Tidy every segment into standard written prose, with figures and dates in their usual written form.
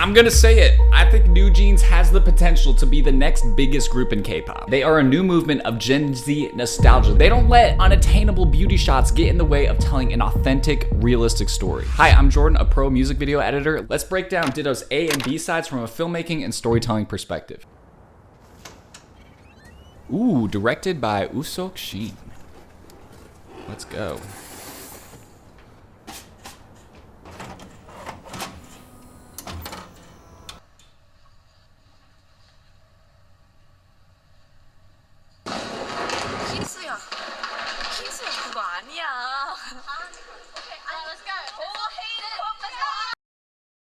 I'm gonna say it. I think NewJeans has the potential to be the next biggest group in K-pop. They are a new movement of Gen Z nostalgia. They don't let unattainable beauty shots get in the way of telling an authentic, realistic story. Hi, I'm Jordan, a pro music video editor. Let's break down Ditto's A and B sides from a filmmaking and storytelling perspective. Ooh, directed by Usok Shin. Let's go.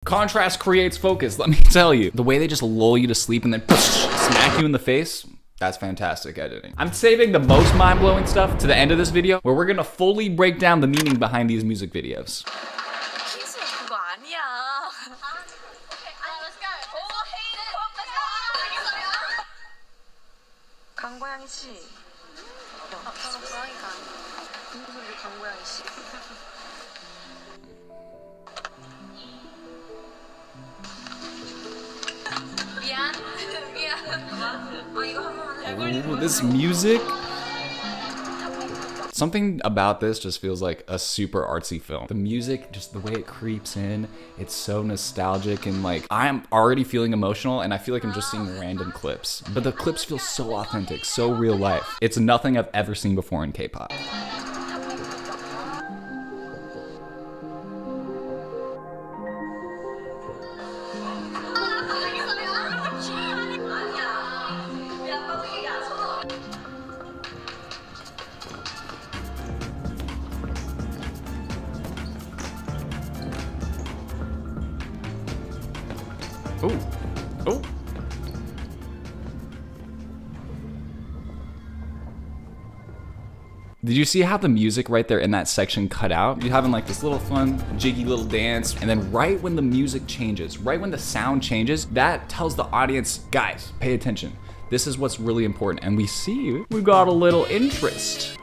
Contrast creates focus, let me tell you. The way they just lull you to sleep and then smack you in the face, that's fantastic editing. I'm saving the most mind-blowing stuff to the end of this video, where we're gonna fully break down the meaning behind these music videos. 강고양이 씨. 저는 고양이가 무슨 소리 강고양이 씨. Ooh, this music. Something about this just feels like a super artsy film. The music, just the way it creeps in, it's so nostalgic, and like I'm already feeling emotional and I feel like I'm just seeing random clips. But the clips feel so authentic, so real life. It's nothing I've ever seen before in K-pop. Oh, oh. Did you see how the music right there in that section cut out? You're having like this little fun, jiggy little dance, and then right when the music changes, right when the sound changes, that tells the audience, guys, pay attention. This is what's really important. And we see we got a little interest.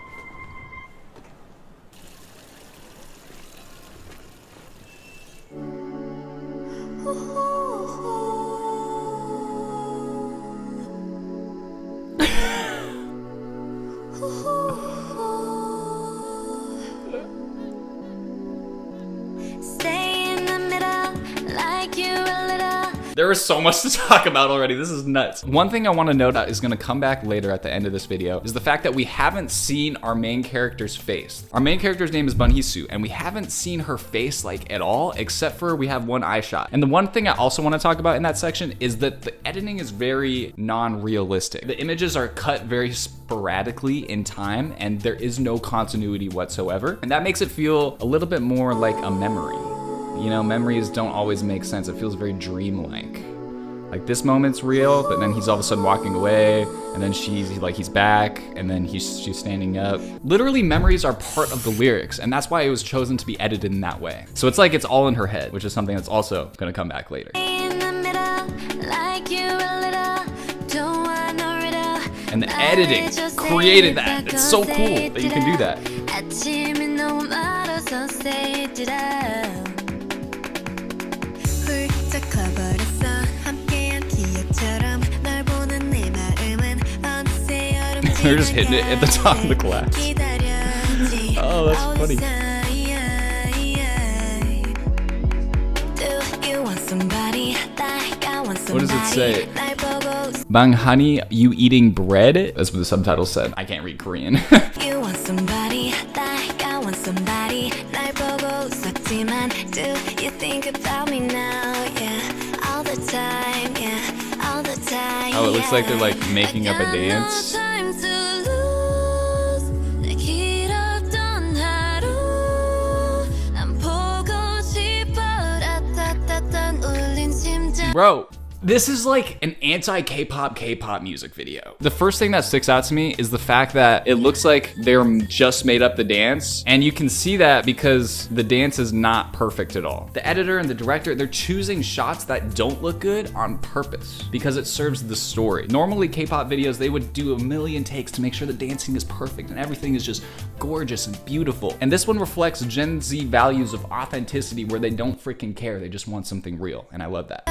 There is so much to talk about already. This is nuts. One thing I want to note that is going to come back later at the end of this video is the fact that we haven't seen our main character's face. Our main character's name is Bunhee-soo, and we haven't seen her face like at all, except for we have one eye shot. And the one thing I also want to talk about in that section is that the editing is very non-realistic. The images are cut very sporadically in time, and there is no continuity whatsoever. And that makes it feel a little bit more like a memory. You know, memories don't always make sense. It feels very dreamlike. Like this moment's real, but then he's all of a sudden walking away, and then he's back, and then she's standing up. Literally, memories are part of the lyrics, and that's why it was chosen to be edited in that way. So it's like it's all in her head, which is something that's also gonna come back later. And the editing created that. It's so cool that you can do that. They're just hitting it at the top of the class. Oh, that's funny. What does it say? Bang honey, you eating bread? That's what the subtitle said. I can't read Korean. You want somebody like I want somebody. 날 보고 있었지만 do you think about me now? Yeah, all the time. Yeah, all the time. Oh, it looks like they're like making up a dance. Bro, this is like an anti-K-pop K-pop music video. The first thing that sticks out to me is the fact that it looks like they're just made up the dance, and you can see that because the dance is not perfect at all. The editor and the director, they're choosing shots that don't look good on purpose because it serves the story. Normally K-pop videos, they would do a million takes to make sure the dancing is perfect and everything is just gorgeous and beautiful. And this one reflects Gen Z values of authenticity where they don't freaking care, they just want something real. And I love that.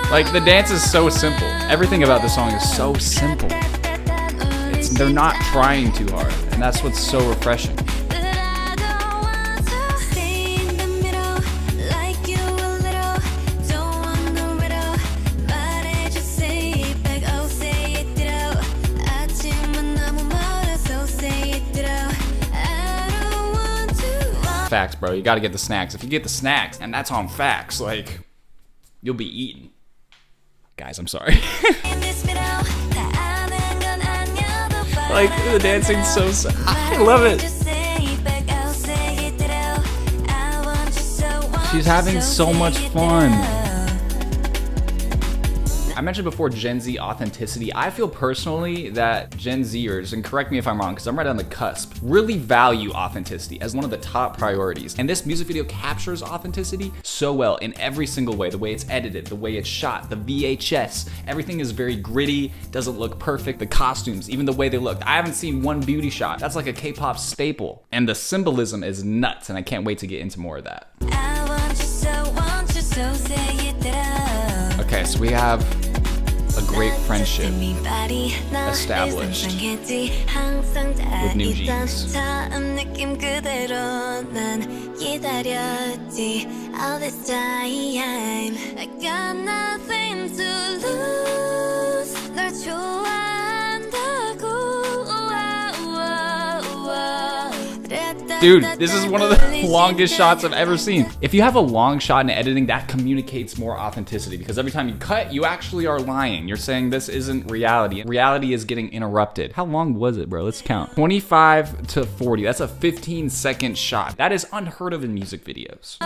Like, the dance is so simple. Everything about this song is so simple. They're not trying too hard, and that's what's so refreshing. Facts, bro. You gotta get the snacks. If you get the snacks, and that's on facts, like, you'll be eating. Guys, I'm sorry. Like, the dancing's so I love it. She's having so much fun. I mentioned before Gen Z authenticity. I feel personally that Gen Zers, and correct me if I'm wrong because I'm right on the cusp, really value authenticity as one of the top priorities. And this music video captures authenticity so well in every single way. The way it's edited, the way it's shot, the VHS, everything is very gritty, doesn't look perfect. The costumes, even the way they look. I haven't seen one beauty shot. That's like a K-pop staple. And the symbolism is nuts, and I can't wait to get into more of that. Okay, so we have a great friendship established with New Jeans. Dude, this is one of the longest shots I've ever seen. If you have a long shot in editing, that communicates more authenticity because every time you cut, you actually are lying. You're saying this isn't reality. Reality is getting interrupted. How long was it, bro? Let's count. 25 to 40. That's a 15-second shot. That is unheard of in music videos.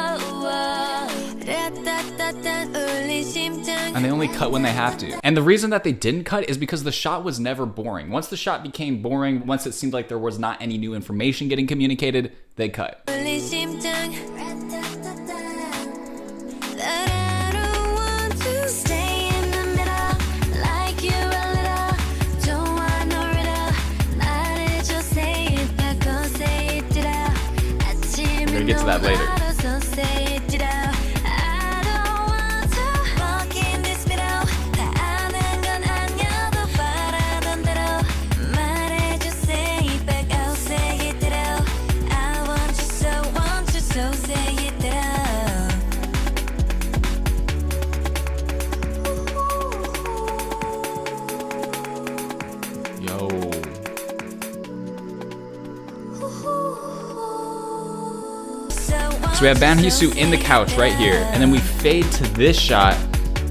And they only cut when they have to. And the reason that they didn't cut is because the shot was never boring. Once the shot became boring, once it seemed like there was not any new information getting communicated, they cut. We're gonna get to that later. So we have Ban Hee-soo in the couch right here, and then we fade to this shot.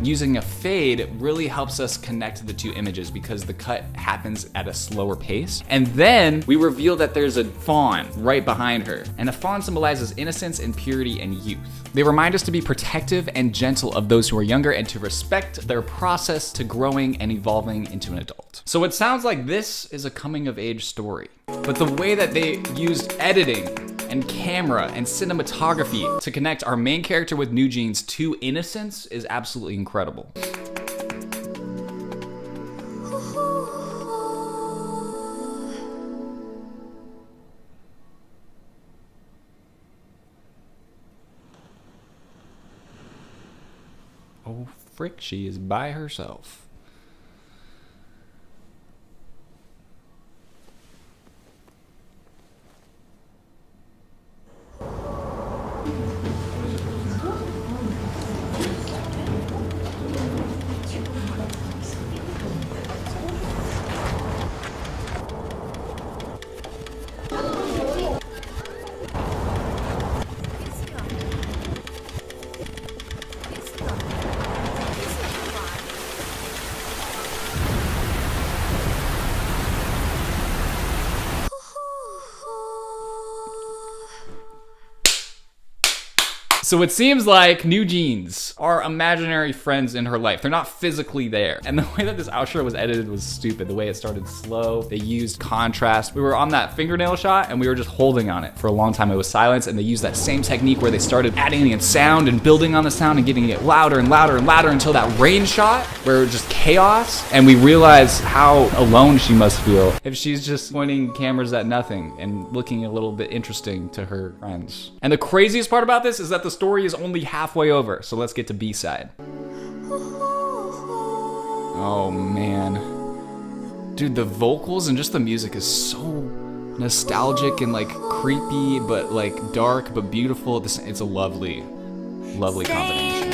Using a fade really helps us connect the two images because the cut happens at a slower pace. And then we reveal that there's a fawn right behind her. And a fawn symbolizes innocence and purity and youth. They remind us to be protective and gentle of those who are younger and to respect their process to growing and evolving into an adult. So it sounds like this is a coming of age story. But the way that they used editing and camera and cinematography to connect our main character with New Jeans to innocence is absolutely incredible. Oh frick, she is by herself. So it seems like NewJeans are imaginary friends in her life. They're not physically there. And the way that this outro was edited was stupid. The way it started slow, they used contrast. We were on that fingernail shot and we were just holding on it for a long time. It was silence, and they used that same technique where they started adding in sound and building on the sound and getting it louder and louder and louder until that rain shot where it was just chaos. And we realized how alone she must feel if she's just pointing cameras at nothing and looking a little bit interesting to her friends. And the craziest part about this is that the story is only halfway over. So let's get to B-side. Oh man. Dude, the vocals and just the music is so nostalgic and like creepy, but like dark, but beautiful. It's a lovely, lovely combination.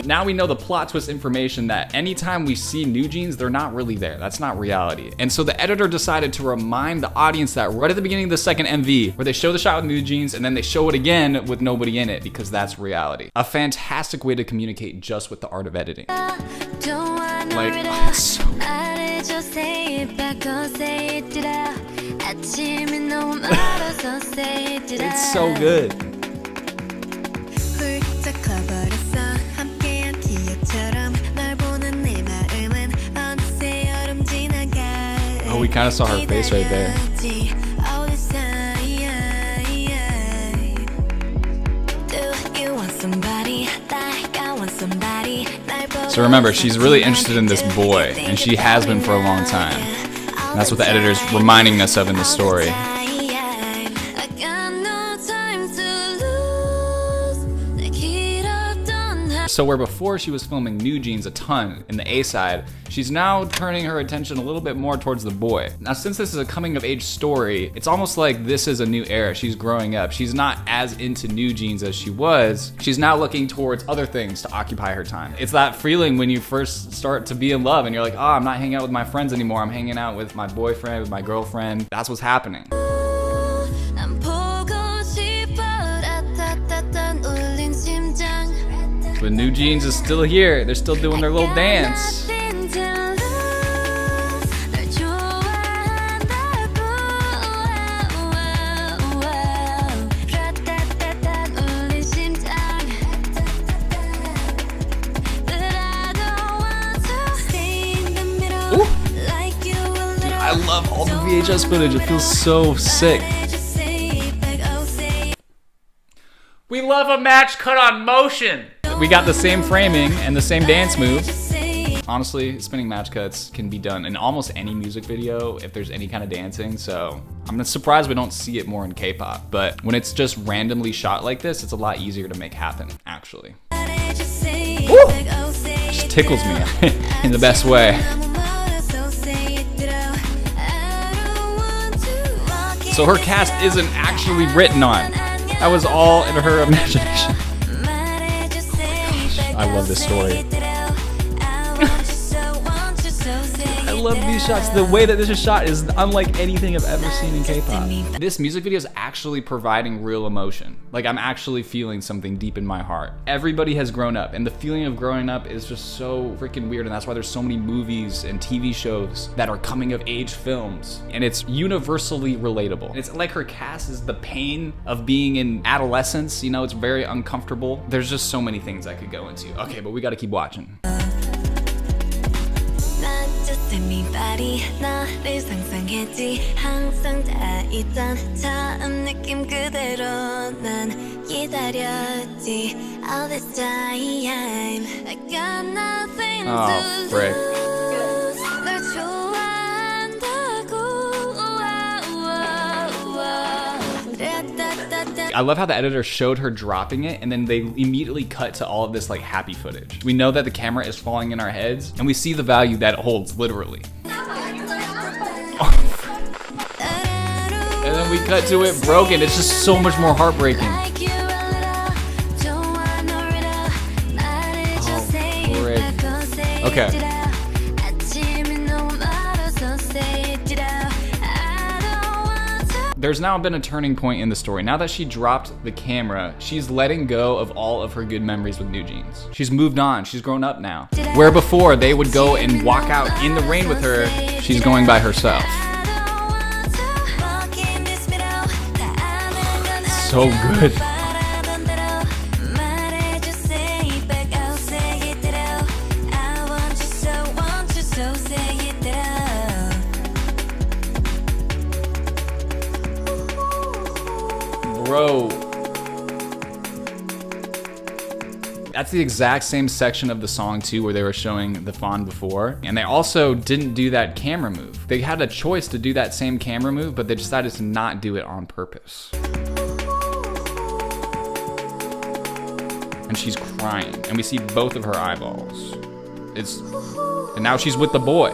Now we know the plot twist information that anytime we see NewJeans, they're not really there. That's not reality. And so the editor decided to remind the audience that right at the beginning of the second MV, where they show the shot with NewJeans and then they show it again with nobody in it, because that's reality. A fantastic way to communicate just with the art of editing. Like, oh, it's so good. It's so good. Oh, we kind of saw her face right there. So remember, she's really interested in this boy, and she has been for a long time. And that's what the editor's reminding us of in the story. So where before she was filming NewJeans a ton in the A side, she's now turning her attention a little bit more towards the boy. Now, since this is a coming of age story, it's almost like this is a new era. She's growing up. She's not as into NewJeans as she was. She's now looking towards other things to occupy her time. It's that feeling when you first start to be in love and you're like, oh, I'm not hanging out with my friends anymore. I'm hanging out with my boyfriend, with my girlfriend. That's what's happening. But NewJeans is still here. They're still doing their little dance. Ooh. Dude, I love all the VHS footage. It feels so sick. We love a match cut on motion. We got the same framing and the same dance move. Honestly, spinning match cuts can be done in almost any music video if there's any kind of dancing, so I'm surprised we don't see it more in K-pop. But when it's just randomly shot like this, it's a lot easier to make happen, actually. Woo! Just tickles me in the best way. So her cast isn't actually written on. That was all in her imagination. I love this story. I love these shots. The way that this is shot is unlike anything I've ever seen in K-pop. This music video is actually providing real emotion. Like, I'm actually feeling something deep in my heart. Everybody has grown up, and the feeling of growing up is just so freaking weird, and that's why there's so many movies and TV shows that are coming of age films, and it's universally relatable. And it's like her cast is the pain of being in adolescence, you know, it's very uncomfortable. There's just so many things I could go into. Okay, but we gotta keep watching. Oh, frick. I love how the editor showed her dropping it and then they immediately cut to all of this like happy footage. We know that the camera is falling in our heads and we see the value that it holds literally. And then we cut to it broken. It's just so much more heartbreaking. Oh, frick. Okay. There's now been a turning point in the story. Now that she dropped the camera, she's letting go of all of her good memories with NewJeans. She's moved on, she's grown up now. Where before they would go and walk out in the rain with her, she's going by herself. so good. Bro. That's the exact same section of the song too where they were showing the fawn before. And they also didn't do that camera move. They had a choice to do that same camera move, but they decided to not do it on purpose. And she's crying, and we see both of her eyeballs. And now she's with the boy.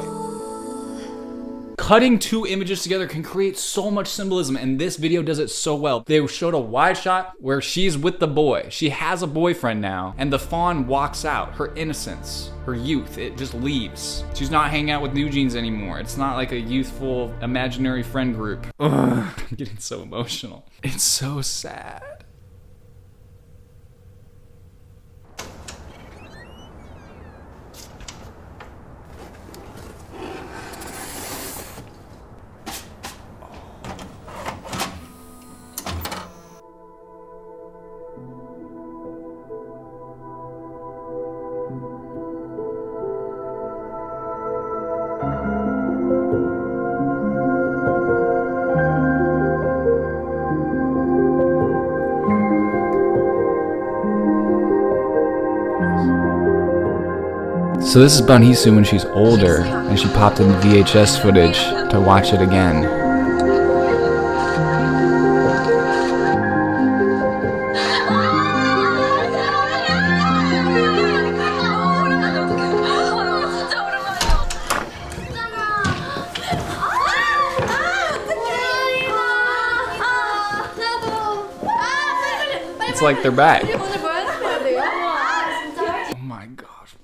Cutting two images together can create so much symbolism, and this video does it so well. They showed a wide shot where she's with the boy. She has a boyfriend now, and the fawn walks out. Her innocence, her youth, it just leaves. She's not hanging out with NewJeans anymore. It's not like a youthful imaginary friend group. Ugh, I'm getting so emotional. It's so sad. So this is Bunhee-soo when she's older, and she popped in VHS footage to watch it again. It's like they're back.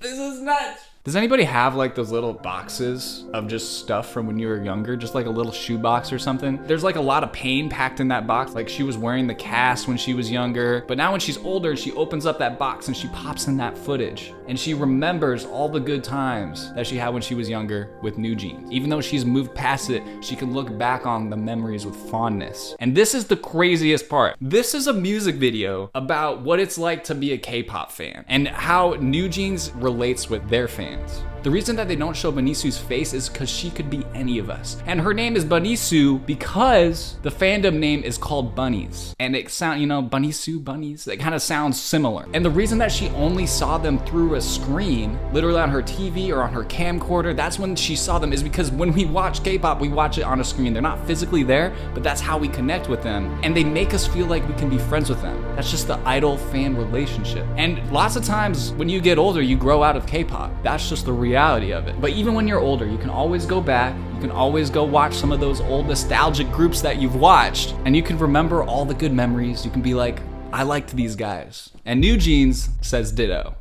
This is nuts. Does anybody have like those little boxes of just stuff from when you were younger? Just like a little shoebox or something? There's like a lot of pain packed in that box. Like she was wearing the cast when she was younger, but now when she's older, she opens up that box and she pops in that footage. And she remembers all the good times that she had when she was younger with NewJeans. Even though she's moved past it, she can look back on the memories with fondness. And this is the craziest part. This is a music video about what it's like to be a K-pop fan and how NewJeans relates with their fans. The reason that they don't show Bunhee-soo's face is because she could be any of us. And her name is Bunhee-soo because the fandom name is called Bunnies. And it sounds, you know, Bunhee-soo, bunnies, it kind of sounds similar. And the reason that she only saw them through a screen, literally on her TV or on her camcorder, that's when she saw them, is because when we watch K-pop, we watch it on a screen. They're not physically there, but that's how we connect with them. And they make us feel like we can be friends with them. That's just the idol-fan relationship. And lots of times when you get older, you grow out of K-pop. That's just the reality of it. But even when you're older, you can always go back, you can always go watch some of those old nostalgic groups that you've watched, and you can remember all the good memories. You can be like, I liked these guys. And NewJeans says ditto.